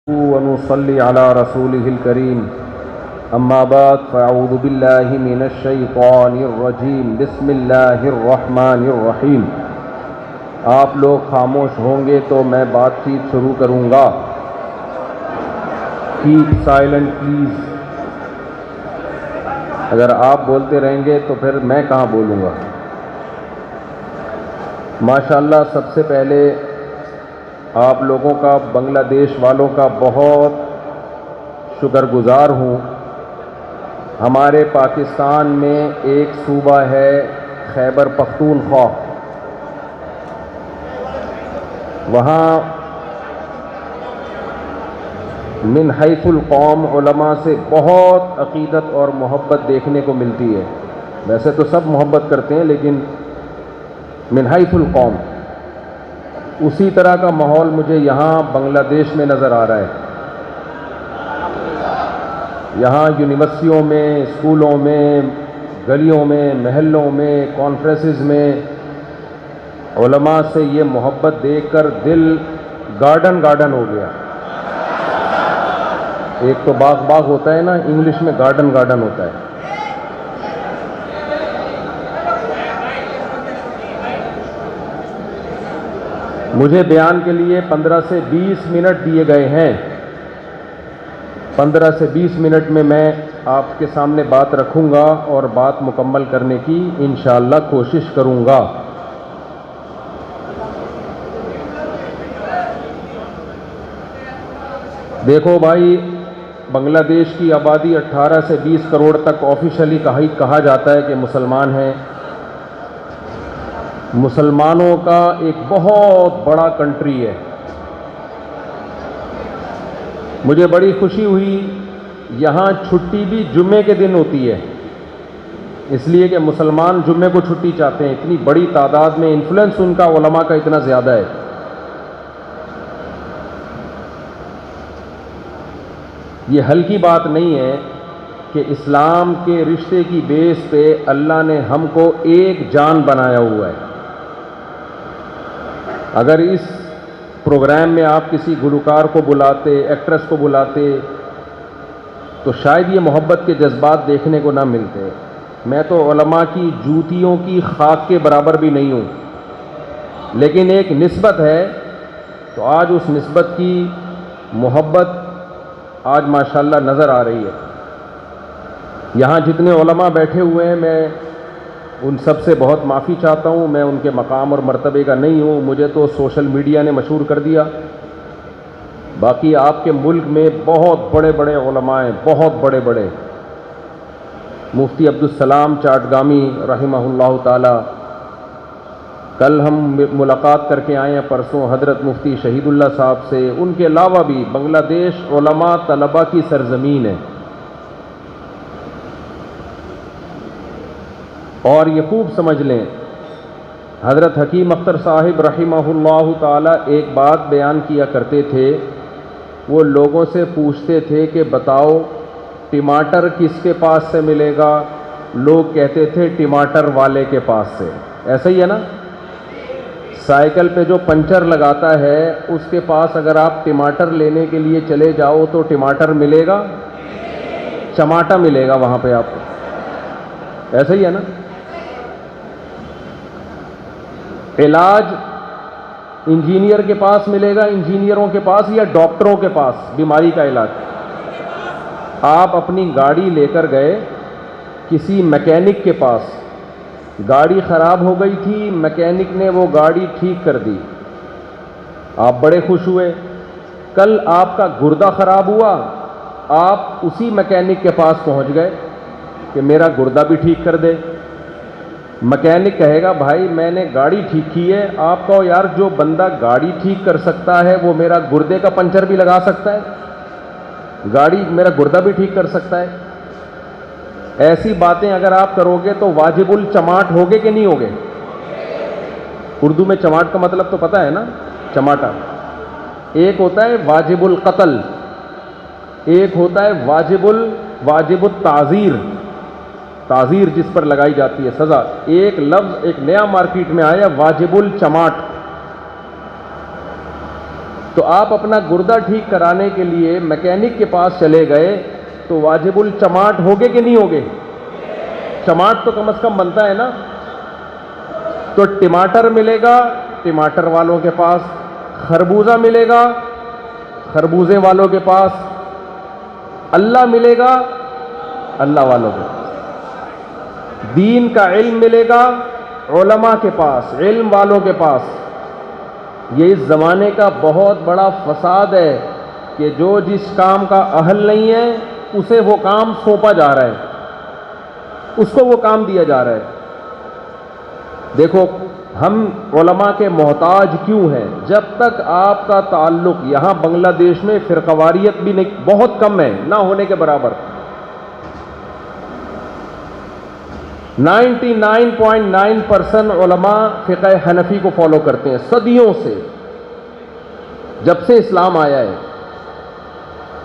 ونصلي على رسوله الكريم اما بعد فاعوذ بالله من الشیطان الرجیم بسم اللہ الرحمن الرحیم۔ آپ لوگ خاموش ہوں گے تو میں بات چیت شروع کروں گا۔ Cap silent please. اگر آپ بولتے رہیں گے تو پھر میں کہاں بولوں گا۔ ماشاءاللہ سب سے پہلے آپ لوگوں کا، بنگلہ دیش والوں کا بہت شکر گزار ہوں۔ ہمارے پاکستان میں ایک صوبہ ہے خیبر پختونخوا، وہاں من حیث القوم علماء سے بہت عقیدت اور محبت دیکھنے کو ملتی ہے۔ ویسے تو سب محبت کرتے ہیں لیکن من حیث القوم اسی طرح کا ماحول مجھے یہاں بنگلہ دیش میں نظر آ رہا ہے۔ یہاں یونیورسٹیوں میں، اسکولوں میں، گلیوں میں، محلوں میں، کانفرنسز میں علماء سے یہ محبت دیکھ کر دل گارڈن گارڈن ہو گیا۔ ایک تو باغ باغ ہوتا ہے نا، انگلش میں گارڈن گارڈن ہوتا ہے۔ مجھے بیان کے لیے 15 سے 20 منٹ دیے گئے ہیں۔ 15 سے 20 منٹ میں آپ کے سامنے بات رکھوں گا اور بات مکمل کرنے کی انشاءاللہ کوشش کروں گا۔ دیکھو بھائی، بنگلہ دیش کی آبادی 18 سے 20 کروڑ تک آفیشلی کہا جاتا ہے کہ مسلمان ہیں۔ مسلمانوں کا ایک بہت بڑا کنٹری ہے۔ مجھے بڑی خوشی ہوئی، یہاں چھٹی بھی جمعے کے دن ہوتی ہے، اس لیے کہ مسلمان جمعے کو چھٹی چاہتے ہیں۔ اتنی بڑی تعداد میں انفلوئنس ان کا علماء کا اتنا زیادہ ہے۔ یہ ہلکی بات نہیں ہے کہ اسلام کے رشتے کی بیس پہ اللہ نے ہم کو ایک جان بنایا ہوا ہے۔ اگر اس پروگرام میں آپ کسی گلوکار کو بلاتے، ایکٹریس کو بلاتے تو شاید یہ محبت کے جذبات دیکھنے کو نہ ملتے۔ میں تو علماء کی جوتیوں کی خاک کے برابر بھی نہیں ہوں، لیکن ایک نسبت ہے تو آج اس نسبت کی محبت آج ماشاءاللہ نظر آ رہی ہے۔ یہاں جتنے علماء بیٹھے ہوئے ہیں میں ان سب سے بہت معافی چاہتا ہوں، میں ان کے مقام اور مرتبے کا نہیں ہوں، مجھے تو سوشل میڈیا نے مشہور کر دیا۔ باقی آپ کے ملک میں بہت بڑے بڑے علماء ہیں، بہت بڑے بڑے۔ مفتی عبدالسلام چاٹگامی رحمہ اللہ تعالی، کل ہم ملاقات کر کے آئے ہیں پرسوں حضرت مفتی شہید اللہ صاحب سے۔ ان کے علاوہ بھی بنگلہ دیش علماء طلباء کی سرزمین ہے، اور یہ خوب سمجھ لیں، حضرت حکیم اختر صاحب رحمہ اللہ تعالی ایک بات بیان کیا کرتے تھے۔ وہ لوگوں سے پوچھتے تھے کہ بتاؤ ٹماٹر کس کے پاس سے ملے گا؟ لوگ کہتے تھے ٹماٹر والے کے پاس سے۔ ایسا ہی ہے نا، سائیکل پہ جو پنچر لگاتا ہے اس کے پاس اگر آپ ٹماٹر لینے کے لیے چلے جاؤ تو ٹماٹر ملے گا؟ چماٹا ملے گا وہاں پہ آپ کو۔ ایسا ہی ہے نا، علاج انجینئر کے پاس ملے گا، انجینئروں کے پاس، یا ڈاکٹروں کے پاس بیماری کا علاج؟ آپ اپنی گاڑی لے کر گئے کسی میکینک کے پاس، گاڑی خراب ہو گئی تھی، میکینک نے وہ گاڑی ٹھیک کر دی، آپ بڑے خوش ہوئے۔ کل آپ کا گردہ خراب ہوا، آپ اسی میکینک کے پاس پہنچ گئے کہ میرا گردہ بھی ٹھیک کر دے۔ میکینک کہے گا بھائی میں نے گاڑی ٹھیک کی ہے، آپ کہو یار جو بندہ گاڑی ٹھیک کر سکتا ہے وہ میرا گردے کا پنچر بھی لگا سکتا ہے، گاڑی میرا گردہ بھی ٹھیک کر سکتا ہے۔ ایسی باتیں اگر آپ کرو گے تو واجب الچماٹ ہوگے کہ نہیں ہوگے؟ اردو میں چماٹ کا مطلب تو پتہ ہے نا، چماٹا۔ ایک ہوتا ہے واجب القتل، ایک ہوتا ہے واجب التعزیر، تعزیر جس پر لگائی جاتی ہے سزا۔ ایک لفظ ایک نیا مارکیٹ میں آیا، واجب الچماٹ۔ تو آپ اپنا گردہ ٹھیک کرانے کے لیے میکینک کے پاس چلے گئے تو واجب الچماٹ ہوگے کہ نہیں ہوگے؟ چماٹ تو کم از کم بنتا ہے نا. تو ٹماٹر ملے گا ٹماٹر والوں کے پاس، خربوزہ ملے گا خربوزے والوں کے پاس، اللہ ملے گا اللہ والوں کے پاس، دین کا علم ملے گا علماء کے پاس، علم والوں کے پاس. یہ اس زمانے کا بہت بڑا فساد ہے کہ جو جس کام کا اہل نہیں ہے اسے وہ کام سونپا جا رہا ہے، اس کو وہ کام دیا جا رہا ہے. دیکھو ہم علماء کے محتاج کیوں ہیں؟ جب تک آپ کا تعلق یہاں بنگلہ دیش میں فرقواریت بھی نہیں، بہت کم ہے، نہ ہونے کے برابر. 99.9% علماء فقہ حنفی کو فالو کرتے ہیں صدیوں سے، جب سے اسلام آیا ہے.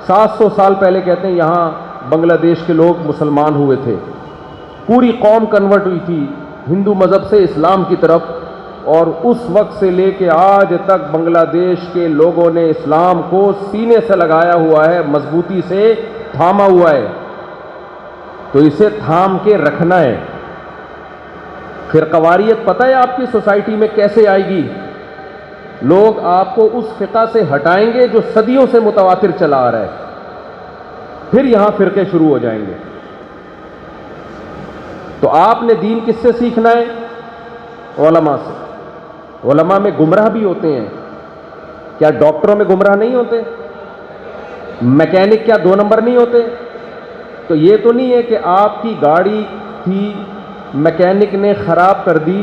700 سال پہلے کہتے ہیں یہاں بنگلہ دیش کے لوگ مسلمان ہوئے تھے، پوری قوم کنورٹ ہوئی تھی ہندو مذہب سے اسلام کی طرف، اور اس وقت سے لے کے آج تک بنگلہ دیش کے لوگوں نے اسلام کو سینے سے لگایا ہوا ہے، مضبوطی سے تھاما ہوا ہے. تو اسے تھام کے رکھنا ہے. فرقواریت پتہ ہے آپ کی سوسائٹی میں کیسے آئے گی؟ لوگ آپ کو اس فقہ سے ہٹائیں گے جو صدیوں سے متواتر چلا آ رہا ہے، پھر یہاں فرقے شروع ہو جائیں گے. تو آپ نے دین کس سے سیکھنا ہے؟ علماء سے. علماء میں گمراہ بھی ہوتے ہیں، کیا ڈاکٹروں میں گمراہ نہیں ہوتے؟ میکینک کیا 2 نمبر نہیں ہوتے؟ تو یہ تو نہیں ہے کہ آپ کی گاڑی تھی میکینک نے خراب کر دی،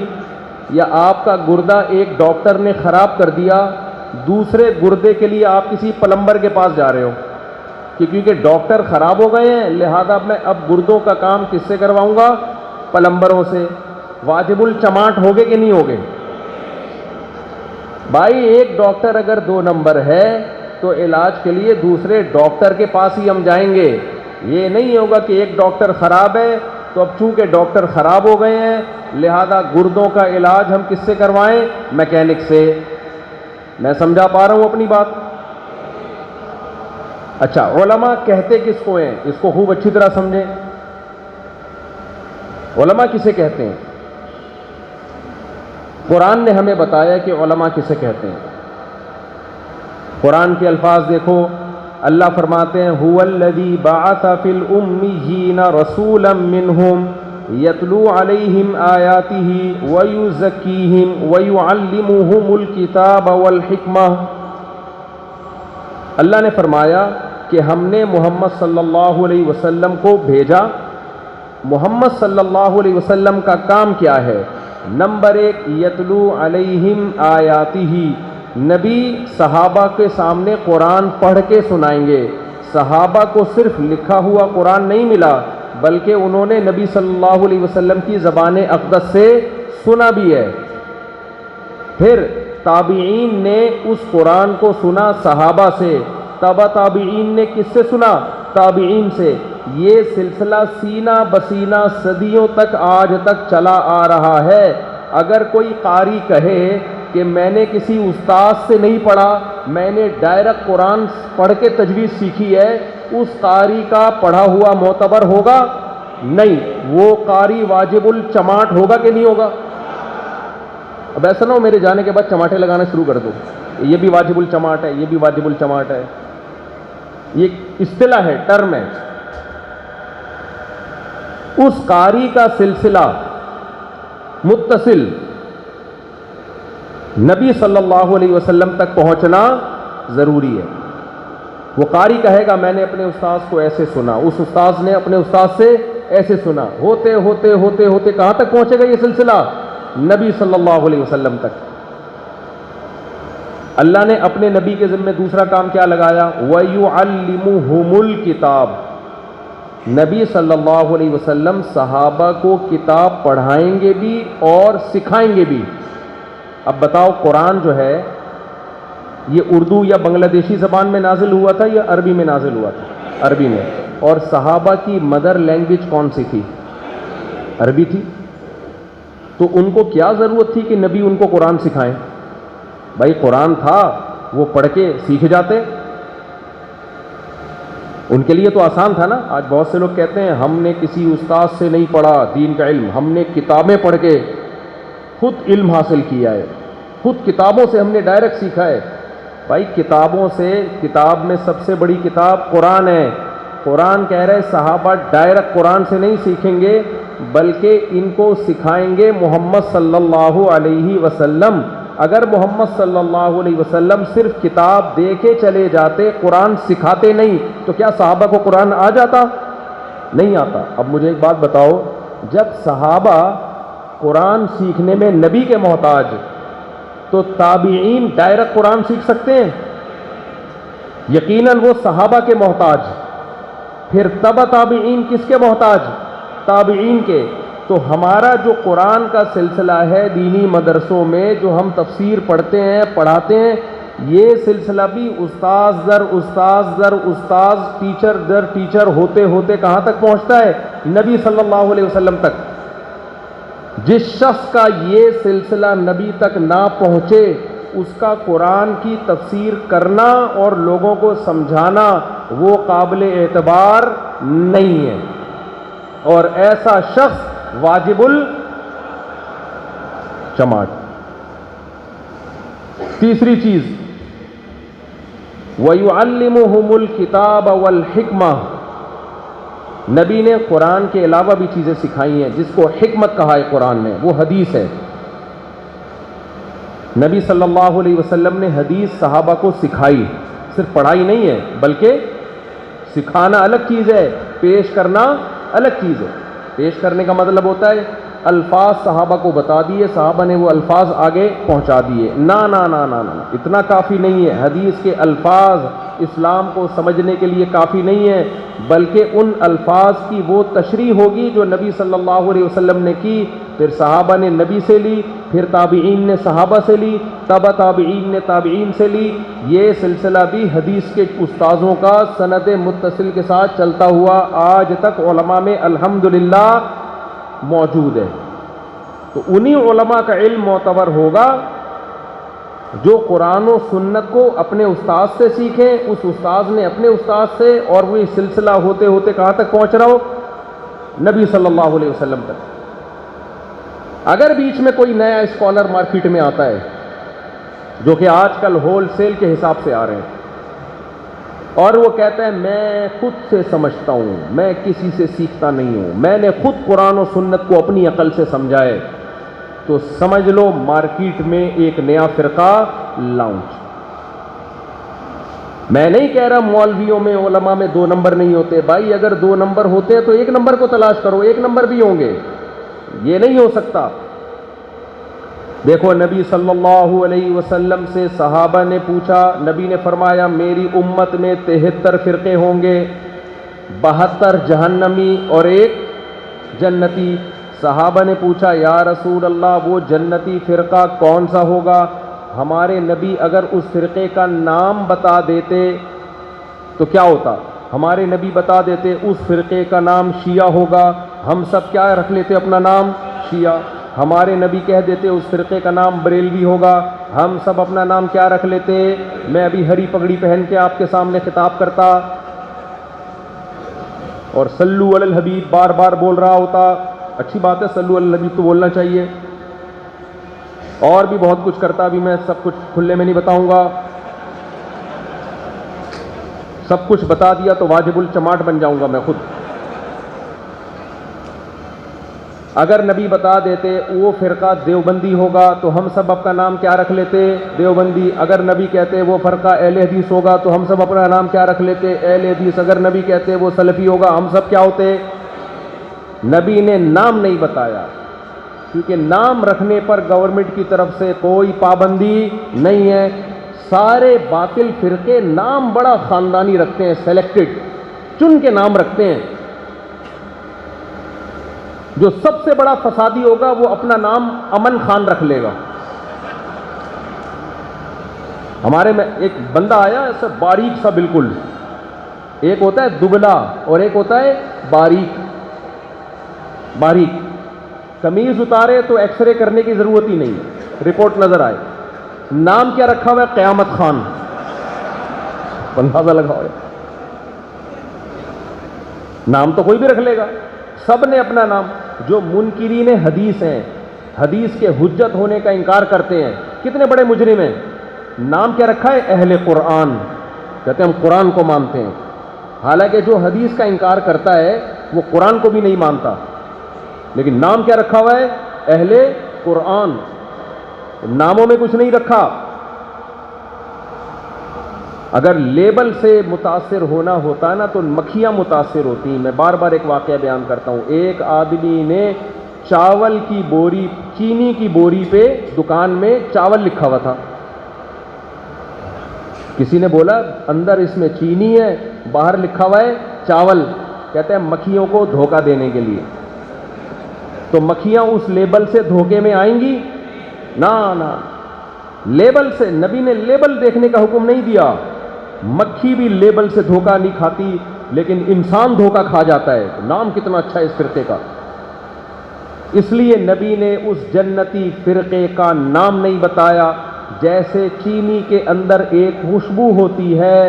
یا آپ کا گردہ ایک ڈاکٹر نے خراب کر دیا، دوسرے گردے کے لیے آپ کسی پلمبر کے پاس جا رہے ہو کہ کیونکہ ڈاکٹر خراب ہو گئے ہیں لہذا میں اب گردوں کا کام کس سے کرواؤں گا؟ پلمبروں سے. واجب الچماٹ ہوگے کہ نہیں ہوگے؟ بھائی ایک ڈاکٹر اگر 2 نمبر ہے تو علاج کے لیے دوسرے ڈاکٹر کے پاس ہی ہم جائیں گے. یہ نہیں ہوگا کہ ایک ڈاکٹر خراب ہے تو اب چونکہ ڈاکٹر خراب ہو گئے ہیں لہذا گردوں کا علاج ہم کس سے کروائیں؟ میکینک سے. میں سمجھا پا رہا ہوں اپنی بات؟ اچھا علماء کہتے کس کو ہیں؟ اس کو خوب اچھی طرح سمجھیں. علماء کسے کہتے ہیں؟ قرآن نے ہمیں بتایا کہ علماء کسے کہتے ہیں. قرآن کے الفاظ دیکھو، اللہ فرماتے ہیں هو الذی بعث فی الامیین رسولا منہم یتلو علیہم آیاتہ ویزکیہم ویعلمہم الکتاب والحکمہ. اللہ نے فرمایا کہ ہم نے محمد صلی اللہ علیہ وسلم کو بھیجا. محمد صلی اللہ علیہ وسلم کا کام کیا ہے؟ نمبر 1 یتلو علیہم آیاتہ، نبی صحابہ کے سامنے قرآن پڑھ کے سنائیں گے. صحابہ کو صرف لکھا ہوا قرآن نہیں ملا بلکہ انہوں نے نبی صلی اللہ علیہ وسلم کی زبان اقدس سے سنا بھی ہے. پھر تابعین نے اس قرآن کو سنا صحابہ سے، تبع تابعین نے کس سے سنا؟ تابعین سے. یہ سلسلہ سینہ بسینہ صدیوں تک آج تک چلا آ رہا ہے. اگر کوئی قاری کہے کہ میں نے کسی استاد سے نہیں پڑھا، میں نے ڈائریکٹ قرآن پڑھ کے تجوید سیکھی ہے، اس قاری کا پڑھا ہوا معتبر ہوگا؟ نہیں. وہ قاری واجب الچماٹ ہوگا کہ نہیں ہوگا؟ اب ایسا نہ ہو میرے جانے کے بعد چماٹے لگانا شروع کر دو، یہ بھی واجب الچماٹ ہے، یہ بھی واجب الچماٹ ہے. یہ اصطلاح ہے، ٹرم ہے. اس قاری کا سلسلہ متصل نبی صلی اللہ علیہ وسلم تک پہنچنا ضروری ہے. وہ قاری کہے گا میں نے اپنے استاذ کو ایسے سنا، اس استاذ نے اپنے استاذ سے ایسے سنا، ہوتے ہوتے ہوتے ہوتے کہاں تک پہنچے گا یہ سلسلہ؟ نبی صلی اللہ علیہ وسلم تک. اللہ نے اپنے نبی کے ذمہ دوسرا کام کیا لگایا؟ وَيُعَلِّمُهُمُ الْكِتَابَ. نبی صلی اللہ علیہ وسلم صحابہ کو کتاب پڑھائیں گے بھی اور سکھائیں گے بھی. اب بتاؤ قرآن جو ہے یہ اردو یا بنگلہ دیشی زبان میں نازل ہوا تھا یا عربی میں نازل ہوا تھا؟ عربی میں. اور صحابہ کی مدر لینگویج کون سی تھی؟ عربی تھی. تو ان کو کیا ضرورت تھی کہ نبی ان کو قرآن سکھائیں؟ بھائی قرآن تھا وہ پڑھ کے سیکھ جاتے. ان کے لیے تو آسان تھا نا. آج بہت سے لوگ کہتے ہیں ہم نے کسی استاد سے نہیں پڑھا دین کا علم, ہم نے کتابیں پڑھ کے خود علم حاصل کیا ہے, خود کتابوں سے ہم نے ڈائریکٹ سیکھا ہے. بھائی کتابوں سے, کتاب میں سب سے بڑی کتاب قرآن ہے. قرآن کہہ رہے صحابہ ڈائریکٹ قرآن سے نہیں سیکھیں گے بلکہ ان کو سکھائیں گے محمد صلی اللہ علیہ وسلم. اگر محمد صلی اللہ علیہ وسلم صرف کتاب دے کے چلے جاتے, قرآن سکھاتے نہیں, تو کیا صحابہ کو قرآن آ جاتا؟ نہیں آتا. اب مجھے ایک بات بتاؤ, جب صحابہ قرآن سیکھنے میں نبی کے محتاج, تو تابعین ڈائریکٹ قرآن سیکھ سکتے ہیں؟ یقیناً وہ صحابہ کے محتاج. پھر تبع تابعین کس کے محتاج؟ تابعین کے. تو ہمارا جو قرآن کا سلسلہ ہے دینی مدرسوں میں, جو ہم تفسیر پڑھتے ہیں پڑھاتے ہیں, یہ سلسلہ بھی استاذ در استاذ در استاذ, ٹیچر در ٹیچر ہوتے ہوتے کہاں تک پہنچتا ہے؟ نبی صلی اللہ علیہ وسلم تک. جس شخص کا یہ سلسلہ نبی تک نہ پہنچے, اس کا قرآن کی تفسیر کرنا اور لوگوں کو سمجھانا وہ قابل اعتبار نہیں ہے, اور ایسا شخص واجب الچماٹ. تیسری چیز, وَيُعَلِّمُهُمُ الْكِتَابَ وَالْحِكْمَةَ, نبی نے قرآن کے علاوہ بھی چیزیں سکھائی ہیں جس کو حکمت کہا ہے قرآن نے, وہ حدیث ہے. نبی صلی اللہ علیہ وسلم نے حدیث صحابہ کو سکھائی, صرف پڑھائی نہیں ہے بلکہ سکھانا الگ چیز ہے, پیش کرنا الگ چیز ہے. پیش کرنے کا مطلب ہوتا ہے الفاظ صحابہ کو بتا دیے, صحابہ نے وہ الفاظ آگے پہنچا دیے. نا نا نا نا نا, اتنا کافی نہیں ہے. حدیث کے الفاظ اسلام کو سمجھنے کے لیے کافی نہیں ہے, بلکہ ان الفاظ کی وہ تشریح ہوگی جو نبی صلی اللہ علیہ وسلم نے کی, پھر صحابہ نے نبی سے لی, پھر تابعین نے صحابہ سے لی, تبع تابعین نے تابعین سے لی. یہ سلسلہ بھی حدیث کے استاذوں کا سند متصل کے ساتھ چلتا ہوا آج تک علماء میں الحمدللہ موجود ہے. تو انہی علماء کا علم معتبر ہوگا جو قرآن و سنت کو اپنے استاد سے سیکھیں, اس استاد نے اپنے استاد سے, اور وہی سلسلہ ہوتے ہوتے کہاں تک پہنچ رہا ہو؟ نبی صلی اللہ علیہ وسلم تک. اگر بیچ میں کوئی نیا اسکالر مارکیٹ میں آتا ہے جو کہ آج کل ہول سیل کے حساب سے آ رہے ہیں, اور وہ کہتا ہے میں خود سے سمجھتا ہوں, میں کسی سے سیکھتا نہیں ہوں, میں نے خود قرآن و سنت کو اپنی عقل سے سمجھا ہے, تو سمجھ لو مارکیٹ میں ایک نیا فرقہ لانچ. میں نہیں کہہ رہا مولویوں میں علماء میں 2 نمبر نہیں ہوتے. بھائی اگر 2 نمبر ہوتے ہیں تو 1 نمبر کو تلاش کرو, 1 نمبر بھی ہوں گے. یہ نہیں ہو سکتا. دیکھو نبی صلی اللہ علیہ وسلم سے صحابہ نے پوچھا, نبی نے فرمایا میری امت میں 73 فرقے ہوں گے, 72 جہنمی اور 1 جنتی. صحابہ نے پوچھا یا رسول اللہ وہ جنتی فرقہ کون سا ہوگا؟ ہمارے نبی اگر اس فرقے کا نام بتا دیتے تو کیا ہوتا؟ ہمارے نبی بتا دیتے اس فرقے کا نام شیعہ ہوگا, ہم سب کیا رکھ لیتے اپنا نام؟ شیعہ. ہمارے نبی کہہ دیتے اس فرقے کا نام بریلوی ہوگا, ہم سب اپنا نام کیا رکھ لیتے؟ میں ابھی ہری پگڑی پہن کے آپ کے سامنے خطاب کرتا اور صلو علی الحبیب بار بار بول رہا ہوتا. اچھی بات ہے, صلو علی الحبیب تو بولنا چاہیے, اور بھی بہت کچھ کرتا, ابھی میں سب کچھ کھلے میں نہیں بتاؤں گا. سب کچھ بتا دیا تو واجب الچماٹ بن جاؤں گا میں خود. اگر نبی بتا دیتے وہ فرقہ دیوبندی ہوگا تو ہم سب اپنا نام کیا رکھ لیتے؟ دیوبندی. اگر نبی کہتے وہ فرقہ اہل حدیث ہوگا تو ہم سب اپنا نام کیا رکھ لیتے؟ اہل حدیث. اگر نبی کہتے وہ سلفی ہوگا ہم سب کیا ہوتے؟ نبی نے نام نہیں بتایا, کیونکہ نام رکھنے پر گورنمنٹ کی طرف سے کوئی پابندی نہیں ہے. سارے باطل فرقے نام بڑا خاندانی رکھتے ہیں, سلیکٹڈ چن کے نام رکھتے ہیں. جو سب سے بڑا فسادی ہوگا وہ اپنا نام امن خان رکھ لے گا. ہمارے میں ایک بندہ آیا ایسا باریک سا, بالکل, ایک ہوتا ہے دبلا اور ایک ہوتا ہے باریک. باریک قمیض اتارے تو ایکس رے کرنے کی ضرورت ہی نہیں, رپورٹ نظر آئے. نام کیا رکھا ہوا ہے؟ قیامت خان. اندازہ لگاؤ. نام تو کوئی بھی رکھ لے گا, سب نے اپنا نام. جو منکرین حدیث ہیں, حدیث کے حجت ہونے کا انکار کرتے ہیں, کتنے بڑے مجرم ہیں, نام کیا رکھا ہے؟ اہل قرآن. کہتے ہیں ہم قرآن کو مانتے ہیں, حالانکہ جو حدیث کا انکار کرتا ہے وہ قرآن کو بھی نہیں مانتا, لیکن نام کیا رکھا ہوا ہے؟ اہل قرآن. ناموں میں کچھ نہیں رکھا. اگر لیبل سے متاثر ہونا ہوتا نا تو مکھیاں متاثر ہوتی. میں بار بار ایک واقعہ بیان کرتا ہوں. ایک آدمی نے چاول کی بوری, چینی کی بوری پہ دکان میں چاول لکھا ہوا تھا. کسی نے بولا اندر اس میں چینی ہے, باہر لکھا ہوا ہے چاول. کہتے ہیں مکھیوں کو دھوکہ دینے کے لیے. تو مکھیاں اس لیبل سے دھوکے میں آئیں گی؟ نہ, لیبل سے. نبی نے لیبل دیکھنے کا حکم نہیں دیا. مکھی بھی لیبل سے دھوکہ نہیں کھاتی, لیکن انسان دھوکہ کھا جاتا ہے. نام کتنا اچھا ہے اس فرقے کا. اس لیے نبی نے اس جنتی فرقے کا نام نہیں بتایا. جیسے چینی کے اندر ایک خوشبو ہوتی ہے,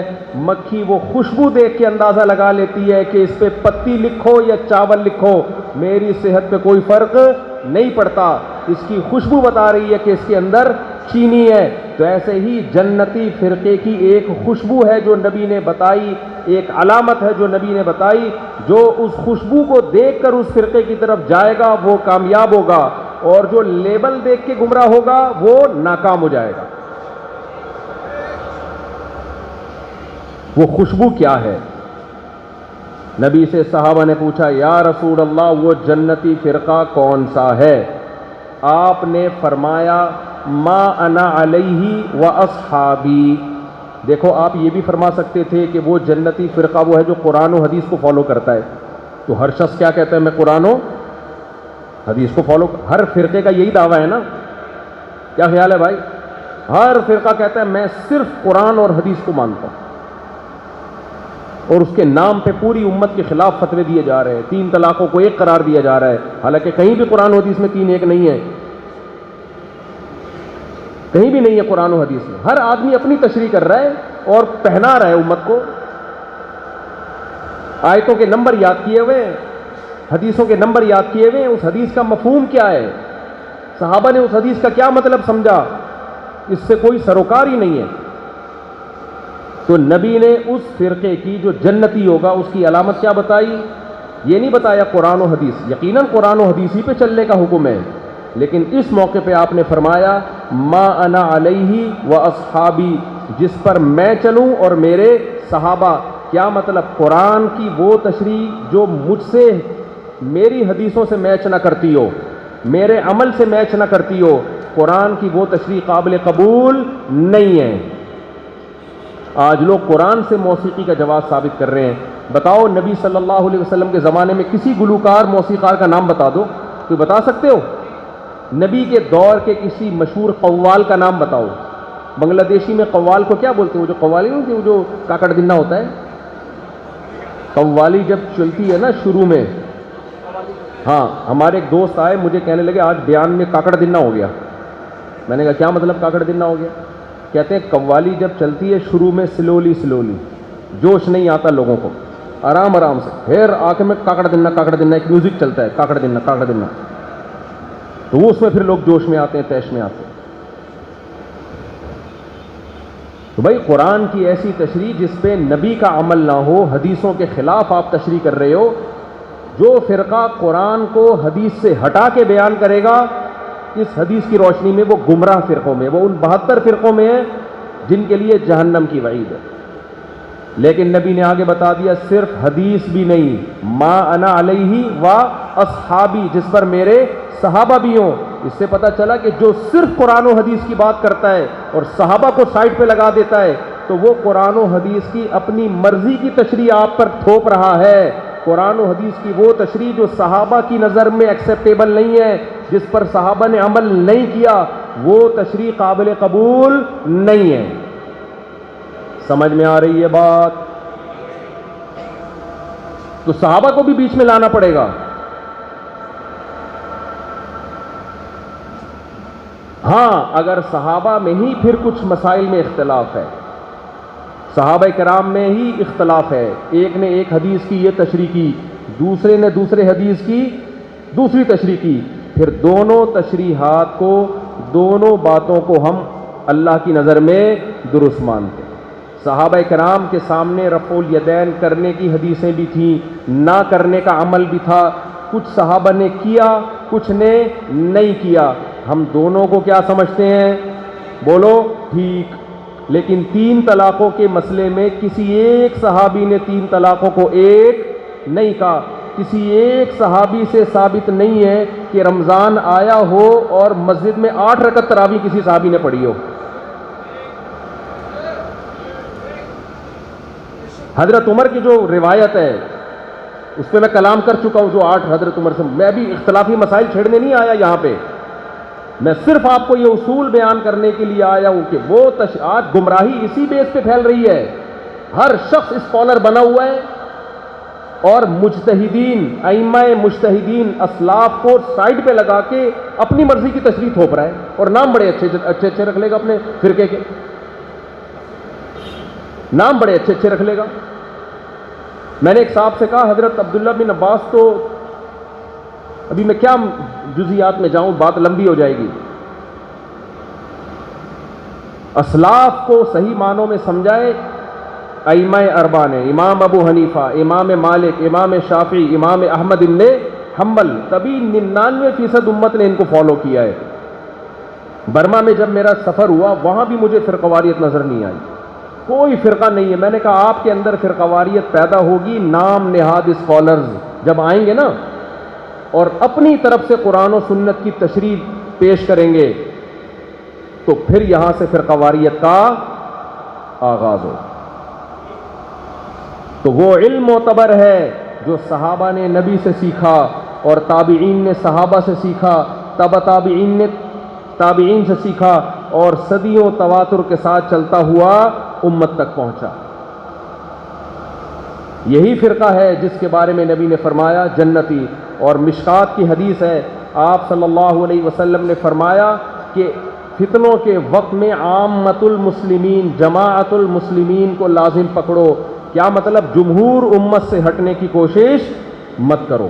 مکھی وہ خوشبو دیکھ کے اندازہ لگا لیتی ہے کہ اس پہ پتی لکھو یا چاول لکھو, میری صحت پہ کوئی فرق نہیں پڑتا, اس کی خوشبو بتا رہی ہے کہ اس کے اندر چینی ہے. تو ایسے ہی جنتی فرقے کی ایک خوشبو ہے جو نبی نے بتائی, ایک علامت ہے جو نبی نے بتائی. جو اس خوشبو کو دیکھ کر اس فرقے کی طرف جائے گا وہ کامیاب ہوگا, اور جو لیبل دیکھ کے گمراہ ہوگا وہ ناکام ہو جائے گا. وہ خوشبو کیا ہے؟ نبی سے صحابہ نے پوچھا یا رسول اللہ وہ جنتی فرقہ کون سا ہے؟ آپ نے فرمایا ما انا علیہ و اصحابی. دیکھو آپ یہ بھی فرما سکتے تھے کہ وہ جنتی فرقہ وہ ہے جو قرآن و حدیث کو فالو کرتا ہے. تو ہر شخص کیا کہتا ہے؟ میں قرآن و حدیث کو فالو. ہر فرقے کا یہی دعویٰ ہے نا, کیا خیال ہے بھائی؟ ہر فرقہ کہتا ہے میں صرف قرآن اور حدیث کو مانتا ہوں, اور اس کے نام پہ پوری امت کے خلاف فتوے دیے جا رہے ہیں. 3 طلاقوں کو 1 قرار دیا جا رہا ہے, حالانکہ کہیں بھی قرآن و حدیث میں 3 1 نہیں ہے, کہیں بھی نہیں ہے قرآن و حدیث میں. ہر آدمی اپنی تشریح کر رہا ہے اور پہنا رہا ہے امت کو. آیتوں کے نمبر یاد کیے ہوئے, حدیثوں کے نمبر یاد کیے ہوئے, اس حدیث کا مفہوم کیا ہے, صحابہ نے اس حدیث کا کیا مطلب سمجھا, اس سے کوئی سروکار ہی نہیں ہے. تو نبی نے اس فرقے کی جو جنتی ہوگا اس کی علامت کیا بتائی؟ یہ نہیں بتایا قرآن و حدیث. یقیناً قرآن و حدیث ہی پہ چلنے کا حکم ہے, لیکن اس موقع پہ آپ نے فرمایا ما انا علیہ و اصحابی, جس پر میں چلوں اور میرے صحابہ. کیا مطلب؟ قرآن کی وہ تشریح جو مجھ سے, میری حدیثوں سے میچ نہ کرتی ہو, میرے عمل سے میچ نہ کرتی ہو, قرآن کی وہ تشریح قابل قبول نہیں ہے. آج لوگ قرآن سے موسیقی کا جواز ثابت کر رہے ہیں. بتاؤ نبی صلی اللہ علیہ وسلم کے زمانے میں کسی گلوکار موسیقار کا نام بتا دو, کوئی بتا سکتے ہو؟ نبی کے دور کے کسی مشہور قوال کا نام بتاؤ. بنگلہ دیشی میں قوال کو کیا بولتے ہیں؟ وہ جو قوالی نہیں ہوتی, وہ جو کاکڑ دنہ ہوتا ہے, قوالی جب چلتی ہے نا شروع میں. ہاں, ہمارے ایک دوست آئے, مجھے کہنے لگے آج بیان میں کاکڑ دنہ ہو گیا. میں نے کہا کیا مطلب کاکڑ دنہ ہو گیا؟ کہتے ہیں قوالی جب چلتی ہے شروع میں سلولی, جوش نہیں آتا لوگوں کو, آرام آرام سے, پھر آخر میں کاکڑ دنہ ایک میوزک چلتا ہے, کاکڑ دنہ, تو وہ اس میں پھر لوگ جوش میں آتے ہیں, تیش میں آتے ہیں. تو بھائی قرآن کی ایسی تشریح جس پہ نبی کا عمل نہ ہو, حدیثوں کے خلاف آپ تشریح کر رہے ہو. جو فرقہ قرآن کو حدیث سے ہٹا کے بیان کرے گا اس حدیث کی روشنی میں, وہ گمراہ فرقوں میں, وہ ان 72 فرقوں میں ہے جن کے لیے جہنم کی وعید ہے. لیکن نبی نے آگے بتا دیا صرف حدیث بھی نہیں, ما انا علیہ و اصحابی, جس پر میرے صحابہ بھی ہوں. اس سے پتہ چلا کہ جو صرف قرآن و حدیث کی بات کرتا ہے اور صحابہ کو سائڈ پہ لگا دیتا ہے تو وہ قرآن و حدیث کی اپنی مرضی کی تشریح آپ پر تھوپ رہا ہے. قرآن و حدیث کی وہ تشریح جو صحابہ کی نظر میں ایکسیپٹیبل نہیں ہے, جس پر صحابہ نے عمل نہیں کیا, وہ تشریح قابل قبول نہیں ہے. سمجھ میں آ رہی ہے بات؟ تو صحابہ کو بھی بیچ میں لانا پڑے گا. ہاں اگر صحابہ میں ہی پھر کچھ مسائل میں اختلاف ہے، صحابہ کرام میں ہی اختلاف ہے، ایک نے ایک حدیث کی یہ تشریح کی، دوسرے نے دوسرے حدیث کی دوسری تشریح کی، پھر دونوں تشریحات کو، دونوں باتوں کو ہم اللہ کی نظر میں درست مانتے ہیں۔ صحابہ کرام کے سامنے رفع الیدین کرنے کی حدیثیں بھی تھیں، نہ کرنے کا عمل بھی تھا، کچھ صحابہ نے کیا کچھ نے نہیں کیا، ہم دونوں کو کیا سمجھتے ہیں؟ بولو ٹھیک۔ لیکن 3 طلاقوں کے مسئلے میں کسی ایک صحابی نے 3 طلاقوں کو ایک نہیں کہا، کسی ایک صحابی سے ثابت نہیں ہے کہ رمضان آیا ہو اور مسجد میں 8 رکعت تراویح کسی صحابی نے پڑھی ہو۔ حضرت عمر کی جو روایت ہے اس پہ میں کلام کر چکا ہوں، جو 8 حضرت عمر سے، میں بھی اختلافی مسائل چھیڑنے نہیں آیا یہاں پہ، میں صرف آپ کو یہ اصول بیان کرنے کے لیے آیا ہوں کہ وہ آج گمراہی اسی بیس پہ پھیل رہی ہے، ہر شخص اسکالر بنا ہوا ہے اور مجتہدین، ائمہ مجتہدین اسلاف کو سائڈ پہ لگا کے اپنی مرضی کی تشریح تھوپ رہا ہے، اور نام بڑے اچھے رکھ لے گا اپنے فرقے کے، نام بڑے اچھے رکھ لے گا۔ میں نے ایک صاحب سے کہا حضرت عبداللہ بن عباس تو، ابھی میں کیا جزیات میں جاؤں، بات لمبی ہو جائے گی، اسلاف کو صحیح معنوں میں سمجھائے ائمہ اربعہ نے، امام ابو حنیفہ، امام مالک، امام شافعی، امام احمد بن حنبل، تبھی 99% امت نے ان کو فالو کیا ہے۔ برما میں جب میرا سفر ہوا وہاں بھی مجھے فرقواریت نظر نہیں آئی، کوئی فرقہ نہیں ہے۔ میں نے کہا آپ کے اندر فرقواریت پیدا ہوگی نام نہاد اسکالرز جب آئیں گے نا اور اپنی طرف سے قرآن و سنت کی تشریح پیش کریں گے تو پھر یہاں سے فرقواریت کا آغاز ہو۔ تو وہ علم معتبر ہے جو صحابہ نے نبی سے سیکھا اور تابعین نے صحابہ سے سیکھا، تبع تابعین نے تابعین سے سیکھا اور صدیوں تواتر کے ساتھ چلتا ہوا امت تک پہنچا۔ یہی فرقہ ہے جس کے بارے میں نبی نے فرمایا جنتی، اور مشکات کی حدیث ہے آپ صلی اللہ علیہ وسلم نے فرمایا کہ فتنوں کے وقت میں عامت المسلمین، جماعت المسلمین کو لازم پکڑو۔ کیا مطلب؟ جمہور امت سے ہٹنے کی کوشش مت کرو۔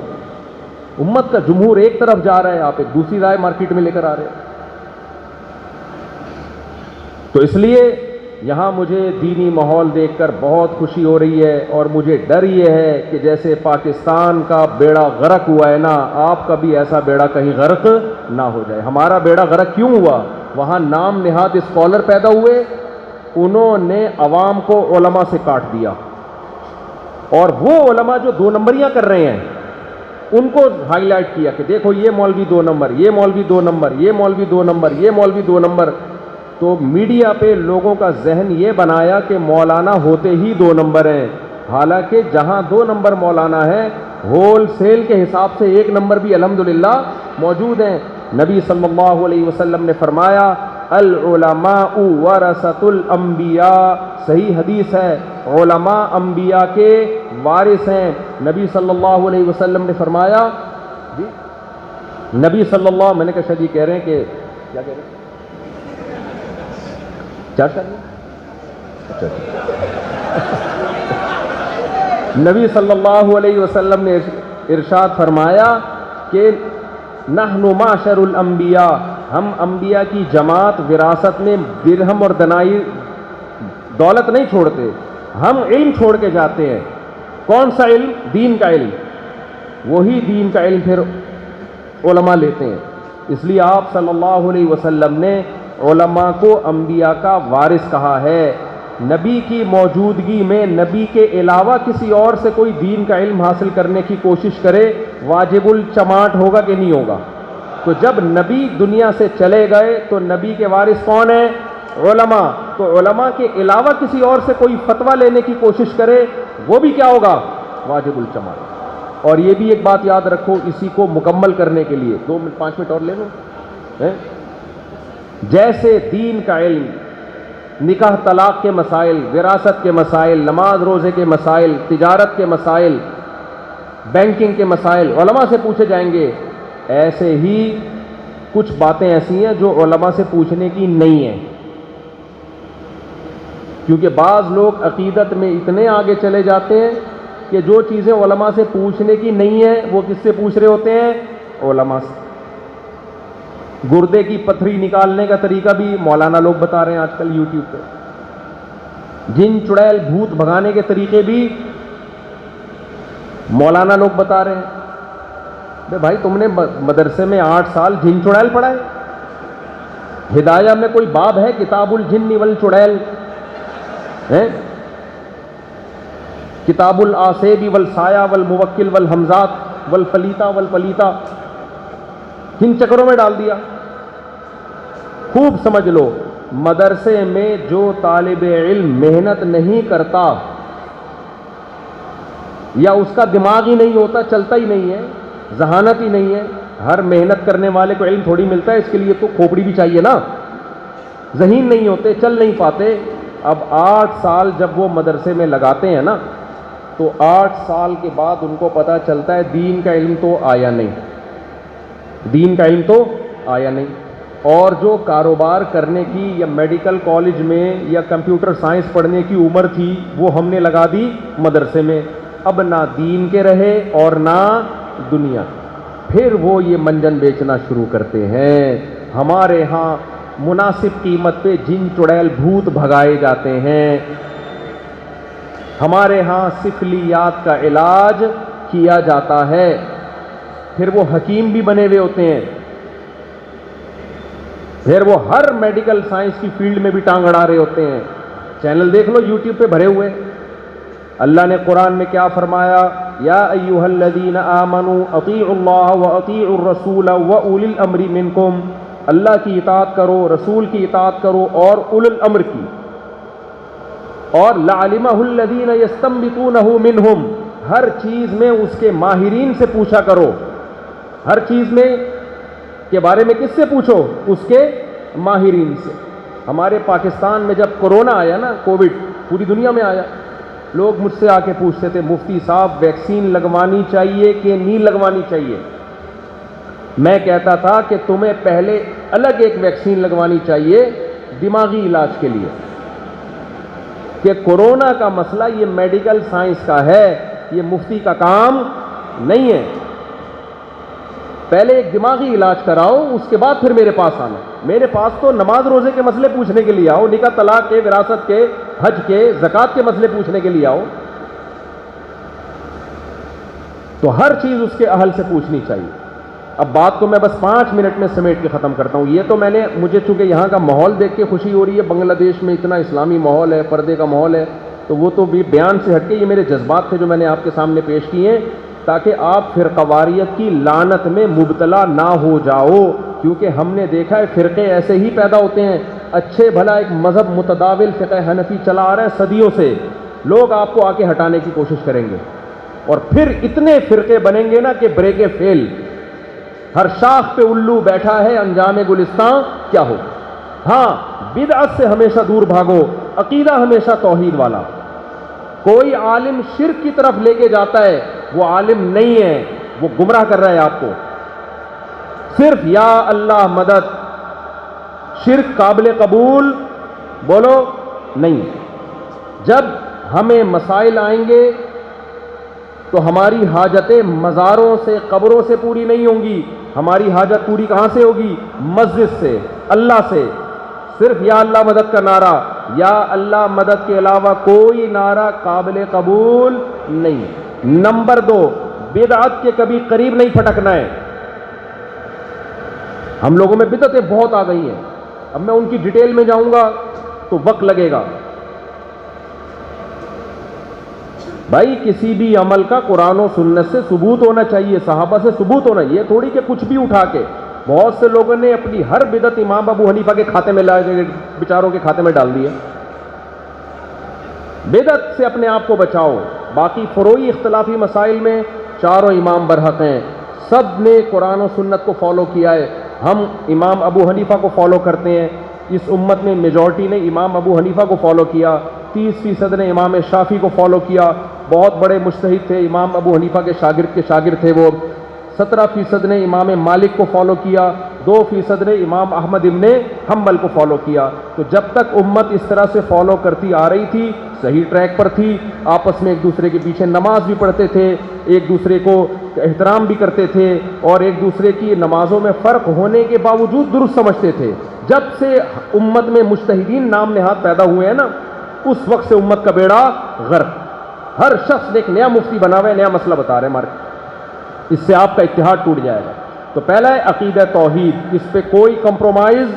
امت کا جمہور ایک طرف جا رہا ہے، آپ ایک دوسری رائے مارکیٹ میں لے کر آ رہے ہیں۔ تو اس لیے یہاں مجھے دینی ماحول دیکھ کر بہت خوشی ہو رہی ہے، اور مجھے ڈر یہ ہے کہ جیسے پاکستان کا بیڑا غرق ہوا ہے نا، آپ کا بھی ایسا بیڑا کہیں غرق نہ ہو جائے۔ ہمارا بیڑا غرق کیوں ہوا؟ وہاں نام نہاد اسکالر پیدا ہوئے، انہوں نے عوام کو علماء سے کاٹ دیا، اور وہ علماء جو 2 نمبریاں کر رہے ہیں ان کو ہائی لائٹ کیا کہ دیکھو یہ مولوی 2 نمبر، یہ مولوی 2 نمبر، یہ مولوی 2 نمبر، یہ مولوی 2 نمبر۔ تو میڈیا پہ لوگوں کا ذہن یہ بنایا کہ مولانا ہوتے ہی 2 نمبر ہیں، حالانکہ جہاں 2 نمبر مولانا ہے ہول سیل کے حساب سے 1 نمبر بھی الحمدللہ موجود ہیں۔ نبی صلی اللہ علیہ وسلم نے فرمایا العلماء ورثۃ الانبیاء، صحیح حدیث ہے، علماء انبیاء کے وارث ہیں۔ نبی صلی اللہ علیہ وسلم نے فرمایا، جی نبی صلی اللہ، میں نے کہا شاید یہ کہہ رہے ہیں کہ کیا کہہ رہے ہیں، چارج کر لیں؟ نبی صلی اللہ علیہ وسلم نے ارشاد فرمایا کہ نحن معشر الانبیاء، ہم انبیاء کی جماعت وراثت میں درہم اور دنائی دولت نہیں چھوڑتے، ہم علم چھوڑ کے جاتے ہیں۔ کون سا علم؟ دین کا علم۔ وہی دین کا علم پھر علماء لیتے ہیں۔ اس لیے آپ صلی اللہ علیہ وسلم نے علماء کو انبیاء کا وارث کہا ہے۔ نبی کی موجودگی میں نبی کے علاوہ کسی اور سے کوئی دین کا علم حاصل کرنے کی کوشش کرے، واجب الچماٹ ہوگا کہ نہیں ہوگا؟ تو جب نبی دنیا سے چلے گئے تو نبی کے وارث کون ہیں؟ علماء۔ تو علماء کے علاوہ کسی اور سے کوئی فتویٰ لینے کی کوشش کرے، وہ بھی کیا ہوگا؟ واجب الچماٹ۔ اور یہ بھی ایک بات یاد رکھو، اسی کو مکمل کرنے کے لیے 2 منٹ 5 منٹ اور لے لوں۔ جیسے دین کا علم، نکاح طلاق کے مسائل، وراثت کے مسائل، نماز روزے کے مسائل، تجارت کے مسائل، بینکنگ کے مسائل علماء سے پوچھے جائیں گے، ایسے ہی کچھ باتیں ایسی ہیں جو علماء سے پوچھنے کی نہیں ہیں، کیونکہ بعض لوگ عقیدت میں اتنے آگے چلے جاتے ہیں کہ جو چیزیں علماء سے پوچھنے کی نہیں ہیں وہ کس سے پوچھ رہے ہوتے ہیں؟ علماء سے۔ گردے کی پتھری نکالنے کا طریقہ بھی مولانا لوگ بتا رہے ہیں آج کل یوٹیوب پہ، جن چڑیل بھوت بھگانے کے طریقے بھی مولانا لوگ بتا رہے ہیں۔ بھائی تم نے مدرسے میں 8 سال جن چڑیل پڑھائے؟ ہدایہ میں کوئی باب ہے کتاب الجن والچڑیل ہے؟ کتاب الآسیب والسایہ والموکل والحمزات والفلیتا والپلیتا، کن چکروں میں ڈال دیا؟ خوب سمجھ لو، مدرسے میں جو طالب علم محنت نہیں کرتا یا اس کا دماغ ہی نہیں ہوتا، چلتا ہی نہیں ہے، ذہانت ہی نہیں ہے، ہر محنت کرنے والے کو علم تھوڑی ملتا ہے، اس کے لیے تو کھوپڑی بھی چاہیے نا، ذہین نہیں ہوتے، چل نہیں پاتے۔ اب 8 سال جب وہ مدرسے میں لگاتے ہیں نا تو 8 سال کے بعد ان کو پتہ چلتا ہے دین کا علم تو آیا نہیں، دین کا علم تو آیا نہیں، اور جو کاروبار کرنے کی یا میڈیکل کالج میں یا کمپیوٹر سائنس پڑھنے کی عمر تھی وہ ہم نے لگا دی مدرسے میں، اب نہ دین کے رہے اور نہ دنیا۔ پھر وہ یہ منجن بیچنا شروع کرتے ہیں۔ ہمارے ہاں مناسب قیمت پہ جن چڑیل بھوت بھگائے جاتے ہیں، ہمارے ہاں سفلیات کا علاج کیا جاتا ہے، پھر وہ حکیم بھی بنے ہوئے ہوتے ہیں، پھر وہ ہر میڈیکل سائنس کی فیلڈ میں بھی ٹانگ اڑا رہے ہوتے ہیں۔ چینل دیکھ لو یوٹیوب پہ بھرے ہوئے۔ اللہ نے قرآن میں کیا فرمایا؟ یا ایھا الذین آمنوا اطیعوا اللہ واطیعوا الرسول واولی الامر منکم، اللہ کی اطاعت کرو، رسول کی اطاعت کرو اور اولی الامر کی، اور لعلمہ الذین یستنبطونہ منہم، ہر چیز میں اس کے ماہرین سے پوچھا کرو، ہر چیز میں کے بارے میں کس سے پوچھو؟ اس کے ماہرین سے۔ ہمارے پاکستان میں جب کورونا آیا نا، کووڈ پوری دنیا میں آیا، لوگ مجھ سے آ کے پوچھتے تھے مفتی صاحب ویکسین لگوانی چاہیے کہ نہیں لگوانی چاہیے؟ میں کہتا تھا کہ تمہیں پہلے الگ ایک ویکسین لگوانی چاہیے دماغی علاج کے لیے، کہ کورونا کا مسئلہ یہ میڈیکل سائنس کا ہے، یہ مفتی کا کام نہیں ہے۔ پہلے ایک دماغی علاج کراؤ، اس کے بعد پھر میرے پاس آنا۔ میرے پاس تو نماز روزے کے مسئلے پوچھنے کے لیے آؤ، نکاح طلاق کے، وراثت کے، حج کے، زکوٰۃ کے مسئلے پوچھنے کے لیے آؤ۔ تو ہر چیز اس کے اہل سے پوچھنی چاہیے۔ اب بات کو میں بس 5 منٹ میں سمیٹ کے ختم کرتا ہوں۔ یہ تو مجھے چونکہ یہاں کا ماحول دیکھ کے خوشی ہو رہی ہے، بنگلہ دیش میں اتنا اسلامی ماحول ہے، پردے کا ماحول ہے، تو وہ تو بھی بیان سے ہٹ کے یہ میرے جذبات تھے جو میں نے آپ کے سامنے پیش کیے ہیں، تاکہ آپ فرقواریت کی لعنت میں مبتلا نہ ہو جاؤ، کیونکہ ہم نے دیکھا ہے فرقے ایسے ہی پیدا ہوتے ہیں۔ اچھے بھلا ایک مذہب متداول فقہ حنفی چلا آ رہا ہے صدیوں سے، لوگ آپ کو آ کے ہٹانے کی کوشش کریں گے، اور پھر اتنے فرقے بنیں گے نا کہ بریک فیل، ہر شاخ پہ الو بیٹھا ہے، انجام گلستاں کیا ہو۔ ہاں بدعت سے ہمیشہ دور بھاگو، عقیدہ ہمیشہ توحید والا۔ کوئی عالم شرک کی طرف لے کے جاتا ہے وہ عالم نہیں ہے، وہ گمراہ کر رہا ہے آپ کو۔ صرف یا اللہ مدد، شرک قابل قبول بولو نہیں۔ جب ہمیں مسائل آئیں گے تو ہماری حاجتیں مزاروں سے، قبروں سے پوری نہیں ہوں گی، ہماری حاجت پوری کہاں سے ہوگی؟ مسجد سے، اللہ سے۔ صرف یا اللہ مدد کا نعرہ، یا اللہ مدد کے علاوہ کوئی نعرہ قابل قبول نہیں۔ نمبر 2، بدعت کے کبھی قریب نہیں پھٹکنا ہے۔ ہم لوگوں میں بدعتیں بہت آ گئی ہیں، اب میں ان کی ڈیٹیل میں جاؤں گا تو وقت لگے گا۔ بھائی کسی بھی عمل کا قرآن و سنت سے ثبوت ہونا چاہیے، صحابہ سے ثبوت ہونا، یہ تھوڑی کہ کچھ بھی اٹھا کے۔ بہت سے لوگوں نے اپنی ہر بدعت امام ابو حنیفہ کے کھاتے میں لا کے بیچاروں کے کھاتے میں ڈال دی ہے۔ بدعت سے اپنے آپ کو بچاؤ۔ باقی فروعی اختلافی مسائل میں چاروں امام برحق ہیں، سب نے قرآن و سنت کو فالو کیا ہے۔ ہم امام ابو حنیفہ کو فالو کرتے ہیں، اس امت میں میجورٹی نے امام ابو حنیفہ کو فالو کیا، 30% نے امام شافعی کو فالو کیا، بہت بڑے مجتہد تھے، امام ابو حنیفہ کے شاگرد تھے وہ۔ 17% نے امام مالک کو فالو کیا، 2% نے امام احمد ابن حنبل کو فالو کیا. تو جب تک امت اس طرح سے فالو کرتی آ رہی تھی صحیح ٹریک پر تھی, آپس میں ایک دوسرے کے پیچھے نماز بھی پڑھتے تھے, ایک دوسرے کو احترام بھی کرتے تھے, اور ایک دوسرے کی نمازوں میں فرق ہونے کے باوجود درست سمجھتے تھے. جب سے امت میں مجتہدین نام نہاد پیدا ہوئے ہیں نا, اس وقت سے امت کا بیڑا غرق. ہر شخص نے ایک نیا مفتی بنا ہوا ہے, نیا مسئلہ بتا رہے ہیں مارک, اس سے آپ کا اتحاد ٹوٹ جائے گا. تو پہلا ہے عقیدہ توحید, اس پہ کوئی کمپرومائز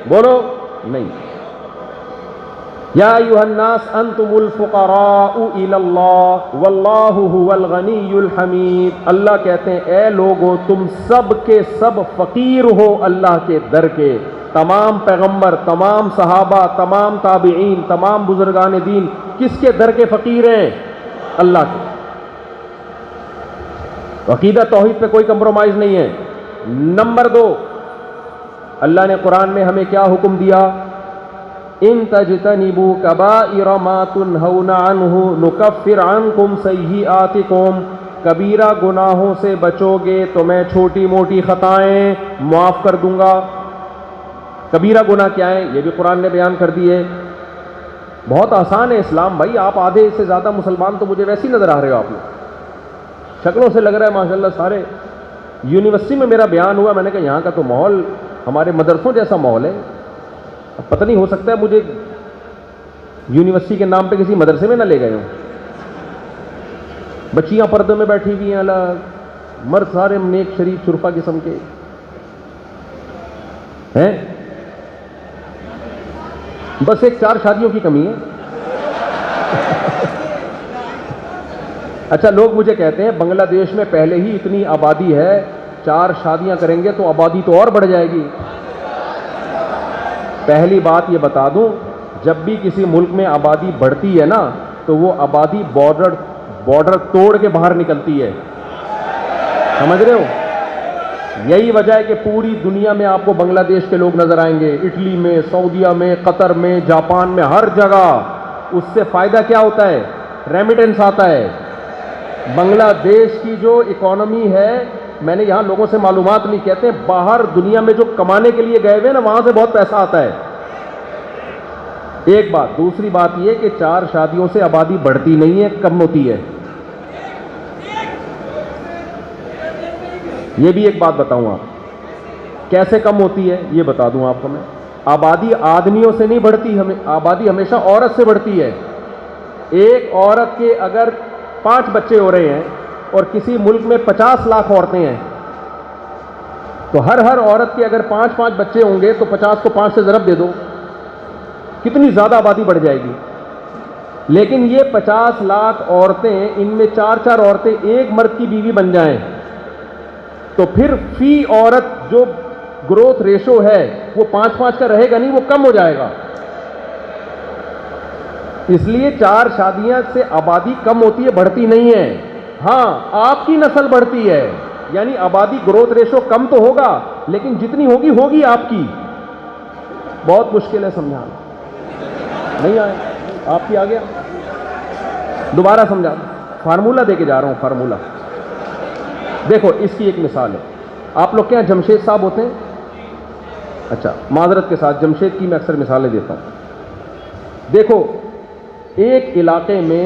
بولو نہیں. یا ایھا الناس انتم الفقراء الی اللہ واللہ هو الغنی الحمید. اللہ کہتے ہیں اے لوگو تم سب کے سب فقیر ہو اللہ کے در کے. تمام پیغمبر, تمام صحابہ, تمام تابعین, تمام بزرگان دین کس کے در کے فقیر ہیں؟ اللہ کے. عقیدہ توحید پہ کوئی کمپرومائز نہیں ہے. نمبر 2, اللہ نے قرآن میں ہمیں کیا حکم دیا؟ ان تجتنبوا کبائر ما تنہون عنہ نکفر عنکم سیئاتکم. کبیرہ گناہوں سے بچو گے تو میں چھوٹی موٹی خطائیں معاف کر دوں گا. کبیرہ گناہ کیا ہے یہ بھی قرآن نے بیان کر دی ہے. بہت آسان ہے اسلام بھائی. آپ آدھے سے زیادہ مسلمان تو مجھے ویسے ہی نظر آ رہے ہو, آپ لوگ شکلوں سے لگ رہا ہے ماشاءاللہ سارے. یونیورسٹی میں میرا بیان ہوا, میں نے کہا یہاں کا تو ماحول ہمارے مدرسوں جیسا ماحول ہے. اب پتہ نہیں ہو سکتا ہے مجھے یونیورسٹی کے نام پہ کسی مدرسے میں نہ لے گئے ہوں. بچیاں پردوں میں بیٹھی ہوئی ہیں الگ, مرد سارے نیک شریف شرفا قسم کے ہیں. بس ایک 4 شادیوں کی کمی ہے. اچھا لوگ مجھے کہتے ہیں بنگلہ دیش میں پہلے ہی اتنی آبادی ہے, 4 شادیاں کریں گے تو آبادی تو اور بڑھ جائے گی. پہلی بات یہ بتا دوں, جب بھی کسی ملک میں آبادی بڑھتی ہے نا تو وہ آبادی بارڈر توڑ کے باہر نکلتی ہے. سمجھ رہے ہو؟ یہی وجہ ہے کہ پوری دنیا میں آپ کو بنگلہ دیش کے لوگ نظر آئیں گے, اٹلی میں, سعودیہ میں, قطر میں, جاپان میں, ہر جگہ. اس سے فائدہ کیا ہوتا ہے؟ ریمیٹنس آتا ہے. بنگلہ دیش کی جو اکانومی ہے, میں نے یہاں لوگوں سے معلومات لی, کہتے ہیں باہر دنیا میں جو کمانے کے لیے گئے ہوئے نا وہاں سے بہت پیسہ آتا ہے. ایک بات. دوسری بات یہ کہ 4 شادیوں سے آبادی بڑھتی نہیں ہے, کم ہوتی ہے. یہ بھی ایک بات بتاؤں آپ, کیسے کم ہوتی ہے یہ بتا دوں آپ کو میں. آبادی آدمیوں سے نہیں بڑھتی, آبادی ہمیشہ عورت سے بڑھتی ہے. ایک عورت کے اگر 5 بچے ہو رہے ہیں اور کسی ملک میں 50 لاکھ عورتیں ہیں تو ہر عورت کے اگر 5 بچے ہوں گے تو 50 کو 5 سے ضرب دے دو, کتنی زیادہ آبادی بڑھ جائے گی. لیکن یہ 50 لاکھ عورتیں, ان میں 4 عورتیں ایک مرد کی بیوی بن جائیں تو پھر فی عورت جو گروتھ ریشو ہے وہ 5 کا رہے گا نہیں, وہ کم ہو جائے گا. اس لیے 4 شادیاں سے آبادی کم ہوتی ہے, بڑھتی نہیں ہے. ہاں آپ کی نسل بڑھتی ہے, یعنی آبادی گروتھ ریشو کم تو ہوگا لیکن جتنی ہوگی آپ کی. بہت مشکل ہے سمجھانا. نہیں آئے آپ کی؟ آ گیا؟ دوبارہ سمجھا, فارمولہ دے کے جا رہا ہوں. فارمولہ دیکھو, اس کی ایک مثال ہے. آپ لوگ کیا جمشید صاحب ہوتے ہیں؟ اچھا معذرت کے ساتھ, جمشید کی میں اکثر مثالیں دیتا ہوں. دیکھو ایک علاقے میں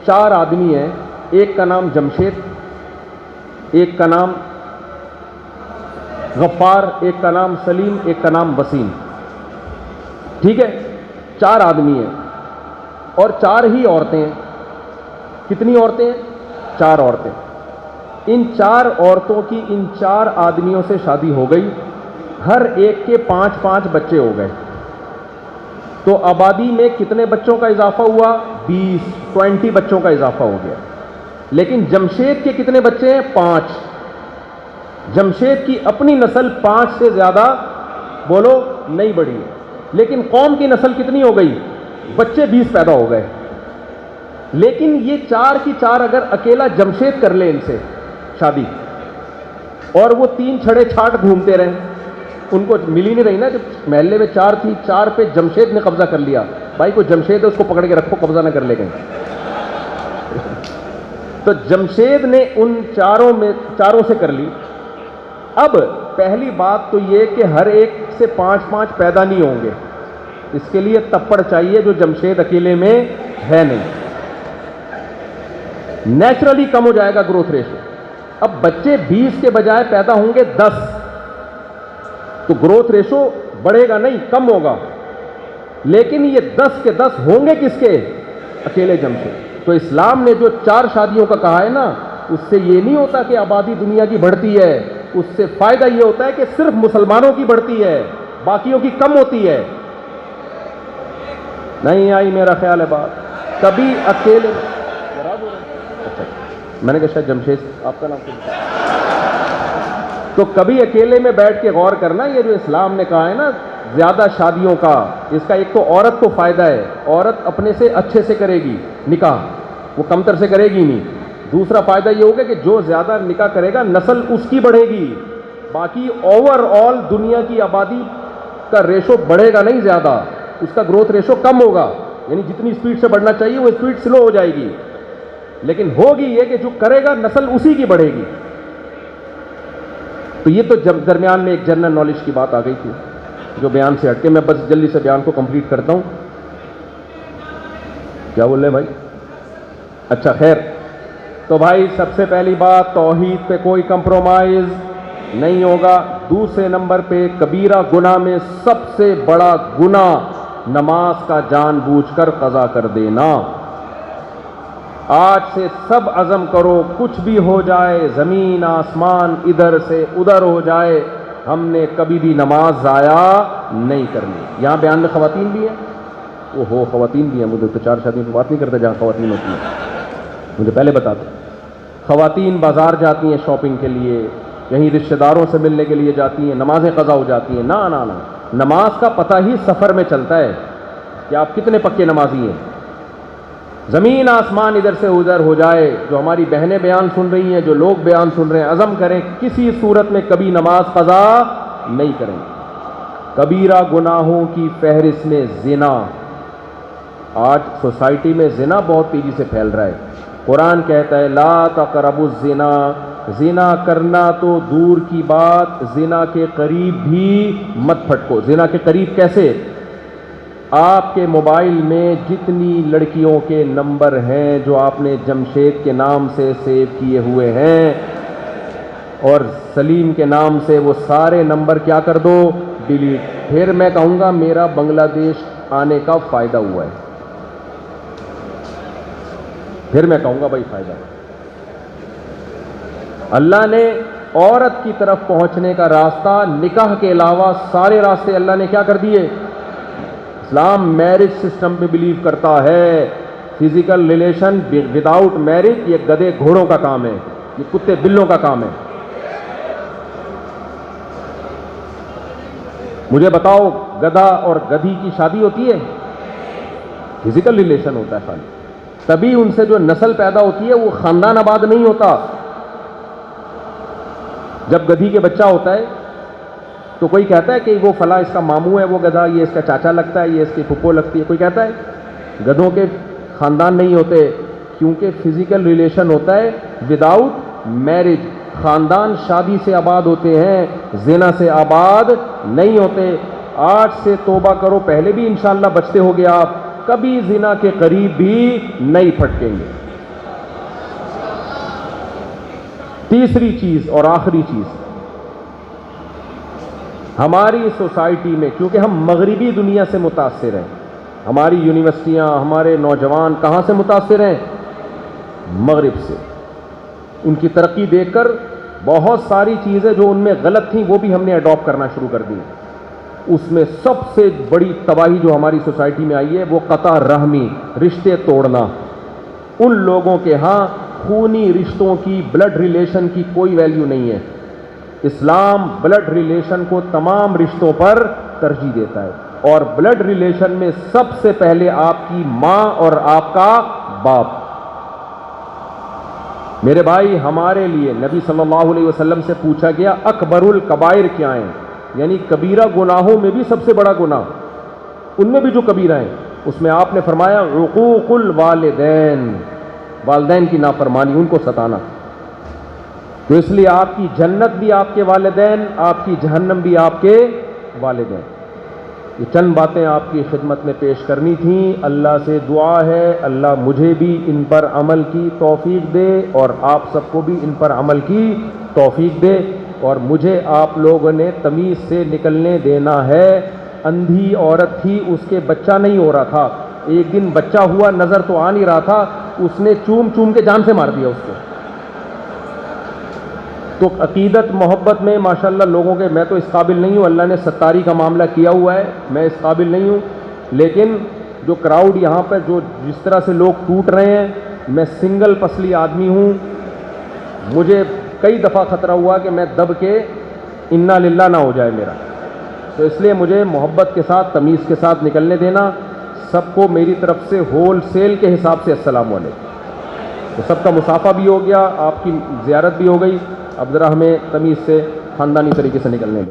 4 آدمی ہیں, ایک کا نام جمشید, ایک کا نام غفار, ایک کا نام سلیم, ایک کا نام وسیم. ٹھیک ہے, 4 آدمی ہیں اور 4 ہی عورتیں ہیں. کتنی عورتیں ہیں؟ 4 عورتیں. ان 4 عورتوں کی ان 4 آدمیوں سے شادی ہو گئی, ہر ایک کے 5 بچے ہو گئے. تو آبادی میں کتنے بچوں کا اضافہ ہوا؟ 20 بچوں کا اضافہ ہو گیا. لیکن جمشید کے کتنے بچے ہیں؟ 5. جمشید کی اپنی نسل 5 سے زیادہ بولو نہیں بڑھی, لیکن قوم کی نسل کتنی ہو گئی؟ بچے 20 پیدا ہو گئے. لیکن یہ 4 کی 4 اگر اکیلا جمشید کر لے ان سے شادی, اور وہ 3 چھڑے چھاٹ گھومتے رہیں, ان کو مل ہی نہیں رہی نا. جب محلے میں 4 تھی, 4 پہ جمشید نے قبضہ کر لیا. بھائی کو جمشید ہے اس کو پکڑ کے رکھو, قبضہ نہ کر لے گئے. تو جمشید نے ان 4 سے کر لی. اب پہلی بات تو یہ کہ ہر ایک سے 5 پیدا نہیں ہوں گے، اس کے لیے تپڑ چاہیے جو جمشید اکیلے میں ہے نہیں، نیچرلی کم ہو جائے گا گروتھ ریشو۔ اب بچے 20 کے بجائے پیدا ہوں گے 10، تو گروتھ ریشو بڑھے گا نہیں، کم ہوگا، لیکن یہ 10 کے 10 ہوں گے کس کے؟ اکیلے جمشید۔ تو اسلام نے جو 4 شادیوں کا کہا ہے نا، اس سے یہ نہیں ہوتا کہ آبادی دنیا کی بڑھتی ہے، اس سے فائدہ یہ ہوتا ہے کہ صرف مسلمانوں کی بڑھتی ہے، باقیوں کی کم ہوتی ہے۔ نہیں آئی میرا خیال ہے بات؟ کبھی اکیلے میں نے کہا شاید جمشید آپ کا نام کیا؟ تو کبھی اکیلے میں بیٹھ کے غور کرنا، یہ جو اسلام نے کہا ہے نا زیادہ شادیوں کا، اس کا ایک تو عورت کو فائدہ ہے، عورت اپنے سے اچھے سے کرے گی نکاح، وہ کمتر سے کرے گی نہیں۔ دوسرا فائدہ یہ ہوگا کہ جو زیادہ نکاح کرے گا نسل اس کی بڑھے گی، باقی اوور آل دنیا کی آبادی کا ریشو بڑھے گا نہیں زیادہ، اس کا گروتھ ریشو کم ہوگا، یعنی جتنی اسپیڈ سے بڑھنا چاہیے وہ اسپیڈ سلو ہو جائے گی، لیکن ہوگی یہ کہ جو کرے گا نسل اسی کی بڑھے گی۔ تو یہ تو درمیان میں ایک جنرل نالج کی بات آ گئی تھی جو بیان سے ہٹ کے، میں بس جلدی سے بیان کو کمپلیٹ کرتا ہوں۔ کیا بول رہے ہیں بھائی؟ اچھا خیر، تو بھائی سب سے پہلی بات توحید پہ کوئی کمپرومائز نہیں ہوگا۔ دوسرے نمبر پہ کبیرہ گناہ میں سب سے بڑا گناہ نماز کا جان بوجھ کر قضا کر دینا۔ آج سے سب عزم کرو، کچھ بھی ہو جائے، زمین آسمان ادھر سے ادھر ہو جائے، ہم نے کبھی بھی نماز ضائع نہیں کرنی۔ یہاں بیان میں خواتین بھی ہیں، وہ ہو خواتین بھی ہیں، مجھے تو 4 شادیوں کی بات نہیں کرتا جہاں خواتین ہوتی ہیں، مجھے پہلے بتا دو۔ خواتین بازار جاتی ہیں شاپنگ کے لیے، کہیں رشتہ داروں سے ملنے کے لیے جاتی ہیں، نمازیں قضا ہو جاتی ہیں۔ نا نا نا، نماز کا پتہ ہی سفر میں چلتا ہے کہ آپ کتنے پکے نمازی ہیں۔ زمین آسمان ادھر سے ادھر ہو جائے، جو ہماری بہنیں بیان سن رہی ہیں، جو لوگ بیان سن رہے ہیں، عزم کریں کسی صورت میں کبھی نماز قضا نہیں کریں۔ کبیرہ گناہوں کی فہرست میں زنا، آج سوسائٹی میں زنا بہت تیزی سے پھیل رہا ہے۔ قرآن کہتا ہے لا تقربوا الزنا، زنا کرنا تو دور کی بات، زنا کے قریب بھی مت پھٹکو۔ زنا کے قریب کیسے؟ آپ کے موبائل میں جتنی لڑکیوں کے نمبر ہیں جو آپ نے جمشید کے نام سے سیو کیے ہوئے ہیں اور سلیم کے نام سے، وہ سارے نمبر کیا کر دو؟ ڈیلیٹ۔ پھر میں کہوں گا میرا بنگلہ دیش آنے کا فائدہ ہوا ہے، پھر میں کہوں گا بھائی فائدہ۔ اللہ نے عورت کی طرف پہنچنے کا راستہ نکاح کے علاوہ سارے راستے اللہ نے کیا کر دیے؟ اسلام میرج سسٹم پہ بلیو کرتا ہے، فزیکل ریلیشن وداؤٹ میرج یہ گدھے گھوڑوں کا کام ہے، یہ کتے بلوں کا کام ہے۔ مجھے بتاؤ گدھا اور گدھی کی شادی ہوتی ہے؟ فزیکل ریلیشن ہوتا ہے خالی، تبھی ان سے جو نسل پیدا ہوتی ہے وہ خاندان آباد نہیں ہوتا۔ جب گدھی کے بچہ ہوتا ہے تو کوئی کہتا ہے کہ وہ فلاں اس کا ماموں ہے وہ گدھا، یہ اس کا چاچا لگتا ہے، یہ اس کی پھپھو لگتی ہے، کوئی کہتا ہے؟ گدھوں کے خاندان نہیں ہوتے، کیونکہ فزیکل ریلیشن ہوتا ہے وداؤٹ میرج۔ خاندان شادی سے آباد ہوتے ہیں، زنا سے آباد نہیں ہوتے۔ آج سے توبہ کرو، پہلے بھی انشاءاللہ بچتے ہوگے آپ، کبھی زنا کے قریب بھی نہیں پھٹکیں گے۔ تیسری چیز اور آخری چیز، ہماری سوسائٹی میں کیونکہ ہم مغربی دنیا سے متاثر ہیں، ہماری یونیورسٹیاں، ہمارے نوجوان کہاں سے متاثر ہیں؟ مغرب سے۔ ان کی ترقی دیکھ کر بہت ساری چیزیں جو ان میں غلط تھیں وہ بھی ہم نے اڈاپٹ کرنا شروع کر دی۔ اس میں سب سے بڑی تباہی جو ہماری سوسائٹی میں آئی ہے وہ قطع رحمی، رشتے توڑنا۔ ان لوگوں کے ہاں خونی رشتوں کی، بلڈ ریلیشن کی کوئی ویلیو نہیں ہے۔ اسلام بلڈ ریلیشن کو تمام رشتوں پر ترجیح دیتا ہے، اور بلڈ ریلیشن میں سب سے پہلے آپ کی ماں اور آپ کا باپ۔ میرے بھائی، ہمارے لیے نبی صلی اللہ علیہ وسلم سے پوچھا گیا اکبر الکبائر کیا ہیں، یعنی کبیرہ گناہوں میں بھی سب سے بڑا گناہ، ان میں بھی جو کبیرہ ہیں، اس میں آپ نے فرمایا عقوق الوالدین، والدین کی نافرمانی، ان کو ستانا۔ تو اس لیے آپ کی جنت بھی آپ کے والدین، آپ کی جہنم بھی آپ کے والدین. یہ چند باتیں آپ کی خدمت میں پیش کرنی تھیں. اللہ سے دعا ہے اللہ مجھے بھی ان پر عمل کی توفیق دے اور آپ سب کو بھی ان پر عمل کی توفیق دے. اور مجھے آپ لوگوں نے تمیز سے نکلنے دینا ہے. اندھی عورت تھی، اس کے بچہ نہیں ہو رہا تھا، ایک دن بچہ ہوا، نظر تو آ نہیں رہا تھا، اس نے چوم چوم کے جان سے مار دیا اس کو. تو عقیدت محبت میں ماشاءاللہ لوگوں کے، میں تو اس قابل نہیں ہوں، اللہ نے ستاری کا معاملہ کیا ہوا ہے، میں اس قابل نہیں ہوں. لیکن جو کراؤڈ یہاں پہ جو جس طرح سے لوگ ٹوٹ رہے ہیں، میں سنگل پسلی آدمی ہوں. مجھے کئی دفعہ خطرہ ہوا کہ میں دب کے انا للہ نہ ہو جائے میرا. تو اس لیے مجھے محبت کے ساتھ تمیز کے ساتھ نکلنے دینا. سب کو میری طرف سے ہول سیل کے حساب سے السلام علیکم. تو سب کا مصافحہ بھی ہو گیا، آپ کی زیارت بھی ہو گئی. اب ذرا ہمیں تمیز سے خاندانی طریقے سے نکلنے دیں.